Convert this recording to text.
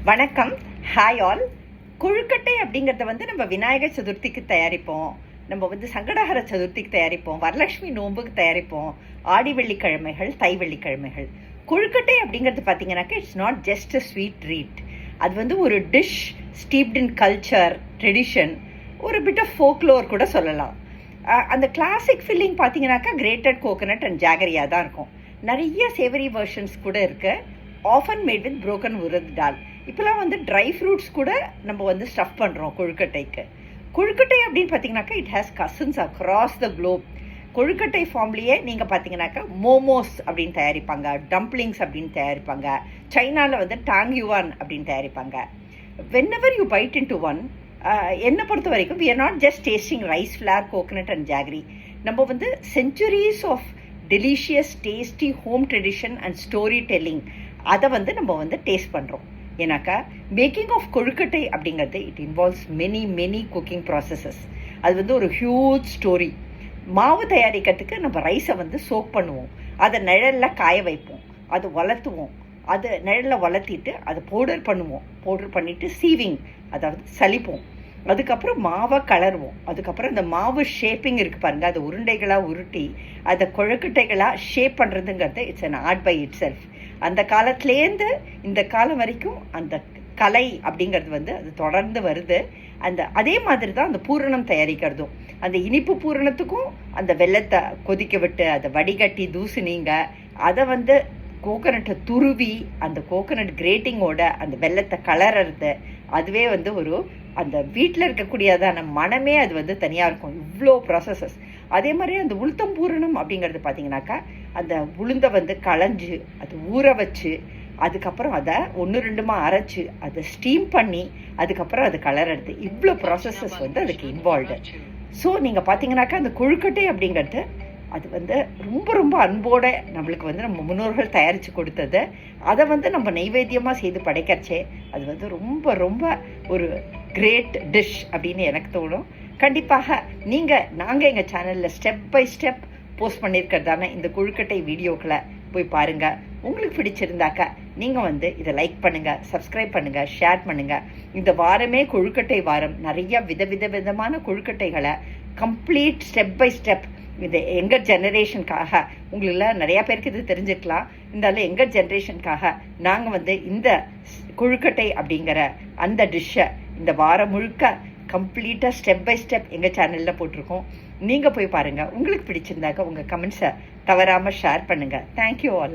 வணக்கம். Hi all. கொழுக்கட்டை அப்படிங்கிறத நம்ம விநாயகர் சதுர்த்திக்கு தயாரிப்போம், நம்ம சங்கடஹர சதுர்த்திக்கு தயாரிப்போம், வரலட்சுமி நோன்புக்கு தயாரிப்போம், ஆடி வெள்ளிக்கிழமைகள், தை வெள்ளிக்கிழமைகள். கொழுக்கட்டை அப்படிங்கிறது பார்த்தீங்கன்னாக்கா it's not just a sweet treat. அது ஒரு டிஷ் ஸ்டீப்ட் இன் கல்ச்சர், ட்ரெடிஷன், ஒரு பிட் ஆஃப் ஃபோக்லோர் கூட சொல்லலாம். அந்த கிளாசிக் ஃபில்லிங் பார்த்தீங்கன்னாக்கா கிரேட்டட் கோகனட் அண்ட் ஜாகரியா தான் இருக்கும். நிறைய சேவரி வெர்ஷன்ஸ் கூட இருக்கு, ஆஃபன் மேட் வித் புரோக்கன் உரத் டால். இப்போலாம் ட்ரை ஃப்ரூட்ஸ் கூட நம்ம ஸ்டஃப் பண்ணுறோம் கொழுக்கட்டைக்கு. கொழுக்கட்டை அப்படின்னு பார்த்தீங்கன்னாக்கா it has cousins across the globe. கொழுக்கட்டை ஃபார்ம்லேயே நீங்கள் பார்த்தீங்கன்னாக்கா மோமோஸ் அப்படின்னு தயாரிப்பாங்க, டம்ப்ளிங்ஸ் அப்படின்னு தயாரிப்பாங்க, சைனாவில் டாங்யுவான் அப்படின்னு தயாரிப்பாங்க. whenever you bite into one, என்னை பொறுத்த வரைக்கும் we are not just tasting rice flour, coconut and jaggery. நம்ம centuries of delicious tasty home tradition and storytelling அதை நம்ம டேஸ்ட் பண்ணுறோம். ஏன்னாக்கா மேக்கிங் ஆஃப் கொழுக்கட்டை அப்படிங்கிறது it involves many cooking processes. அது ஒரு ஹியூஜ் ஸ்டோரி. மாவு தயாரிக்கிறதுக்கு நம்ம ரைஸை சோக் பண்ணுவோம், அதை நிழலில் காய வைப்போம், அதை வளர்த்துவோம், அது நிழலில் வளர்த்திட்டு அதை பவுடர் பண்ணுவோம், பவுடர் பண்ணிவிட்டு சீவிங், அதாவது சலிப்போம், அதுக்கப்புறம் மாவை கலருவோம், அதுக்கப்புறம் இந்த மாவு ஷேப்பிங் இருக்குது பாருங்கள், அதை உருண்டைகளாக உருட்டி அதை கொழுக்கட்டைகளாக ஷேப் பண்ணுறதுங்கிறது it's an art by itself. அந்த காலத்துலேருந்து இந்த காலம் வரைக்கும் அந்த கலை அப்படிங்கிறது அது தொடர்ந்து வருது. அதே மாதிரி தான் அந்த பூரணம் தயாரிக்கிறதும். அந்த இனிப்பு பூரணத்துக்கும் அந்த வெல்லத்தை கொதிக்க விட்டு அதை வடிகட்டி தூசுனீங்க, அதை கோகனட்டை துருவி அந்த கோகனட் கிரேட்டிங்கோட அந்த வெல்லத்தை கலர்றது, அதுவே ஒரு அந்த வீட்டில் இருக்கக்கூடியதான மனமே அது தனியாக இருக்கும். இவ்வளோ ப்ராசஸஸ். அதே மாதிரி அந்த உளுத்தம் பூரணம் அப்படிங்கிறது பார்த்தீங்கன்னாக்கா அந்த உளுந்தை களைஞ்சு அதை ஊற வச்சு அதுக்கப்புறம் அதை 1-2 அரைச்சி அதை ஸ்டீம் பண்ணி அதுக்கப்புறம் அது கலர்றது, இவ்வளோ ப்ராசஸஸ் அதுக்கு இன்வால்வ்டு. ஸோ நீங்கள் பார்த்தீங்கன்னாக்கா அந்த கொழுக்கட்டை அப்படிங்கிறது அது ரொம்ப அன்போட நம்மளுக்கு நம்ம முன்னோர்கள் தயாரித்து கொடுத்தது. அதை நம்ம நைவேத்தியமாக செய்து படைக்கிறச்சே அது ரொம்ப ஒரு கிரேட் டிஷ் அப்படின்னு எனக்கு தோணும். கண்டிப்பாக நாங்கள் எங்கள் சேனலில் ஸ்டெப் பை ஸ்டெப் போஸ்ட் பண்ணியிருக்கிறதான இந்த கொழுக்கட்டை வீடியோக்களை போய் பாருங்கள். உங்களுக்கு பிடிச்சிருந்தாக்கா நீங்கள் இதை லைக் பண்ணுங்கள், சப்ஸ்கிரைப் பண்ணுங்கள், ஷேர் பண்ணுங்கள். இந்த வாரமே கொழுக்கட்டை வாரம். நிறைய விதமான கொழுக்கட்டைகளை கம்ப்ளீட் ஸ்டெப் பை ஸ்டெப் இந்த எங்கர் ஜெனரேஷனுக்காக, உங்களெல்லாம் நிறையா பேருக்கு இது தெரிஞ்சுக்கலாம், இருந்தாலும் எங்கர் ஜெனரேஷனுக்காக நாங்கள் இந்த கொழுக்கட்டை அப்படிங்கிற அந்த டிஷ்ஷை இந்த வாரம் முழுக்க கம்ப்ளீட்டாக ஸ்டெப் பை ஸ்டெப் எங்கள் சேனலில் போட்டிருக்கோம். நீங்கள் போய் பாருங்கள். உங்களுக்கு பிடிச்சிருந்தாக்க உங்கள் கமெண்ட்ஸை தவறாமல் ஷேர் பண்ணுங்கள். Thank you all.